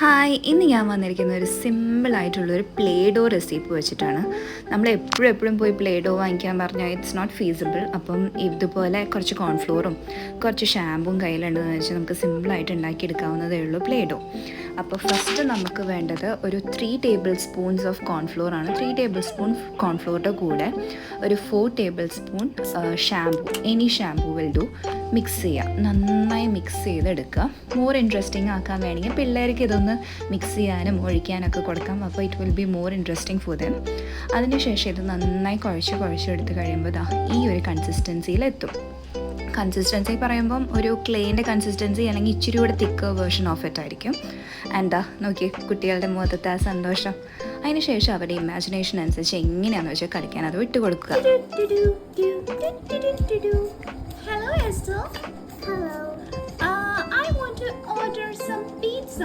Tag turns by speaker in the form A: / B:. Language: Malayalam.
A: ഹായ്, ഇന്ന് ഞാൻ വന്നിരിക്കുന്ന ഒരു സിമ്പിളായിട്ടുള്ളൊരു പ്ലേ ഡോ റെസിപ്പി വെച്ചിട്ടാണ്. നമ്മൾ എപ്പോഴും പോയി പ്ലേ ഡോ വാങ്ങിക്കാൻ പറഞ്ഞാൽ ഇറ്റ്സ് നോട്ട് ഫീസിബിൾ. അപ്പം ഇതുപോലെ കുറച്ച് കോൺഫ്ലോറും കുറച്ച് ഷാമ്പും കയ്യിലുണ്ടെന്ന് വെച്ചാൽ നമുക്ക് സിമ്പിളായിട്ട് ഉണ്ടാക്കിയെടുക്കാവുന്നതേ ഉള്ളൂ പ്ലേ ഡോ. അപ്പോൾ ഫസ്റ്റ് നമുക്ക് വേണ്ടത് ഒരു 3 ടേബിൾ സ്പൂൺസ് ഓഫ് കോൺഫ്ലോർ ആണ്. 3 ടേബിൾ സ്പൂൺ കോൺഫ്ലോറിൻ്റെ കൂടെ ഒരു 4 table spoon shampoo, any shampoo will do. Mix ചെയ്യുക, നന്നായി മിക്സ് ചെയ്തെടുക്കുക. മോർ ഇൻട്രസ്റ്റിംഗ് ആക്കാൻ വേണമെങ്കിൽ പിള്ളേർക്ക് ഇതൊന്ന് മിക്സ് ചെയ്യാനും ഒഴിക്കാനൊക്കെ കൊടുക്കാം. അപ്പോൾ it will be more interesting for them. അതിനുശേഷം ഇത് നന്നായി കുഴച്ചെടുത്ത് കഴിയുമ്പോൾ ഈ ഒരു കൺസിസ്റ്റൻസിയിലെത്തും. കൺസിസ്റ്റൻസി പറയുമ്പം ഒരു ക്ലേൻ്റെ കൺസിസ്റ്റൻസി അല്ലെങ്കിൽ ഇച്ചിരി കൂടെ തിക്കർ വേർഷൻ ഓഫ് ഇറ്റ് ആയിരിക്കും. എന്താ നോക്കി കുട്ടികളുടെ മുഖത്തെ ആ സന്തോഷം. അതിന് ശേഷം അവരുടെ ഇമാജിനേഷൻ അനുസരിച്ച് എങ്ങനെയാണെന്ന് വെച്ചാൽ കളിക്കാൻ അത് വിട്ടുകൊടുക്കുക.
B: Hello, Esther. Hello. I want to order some pizza.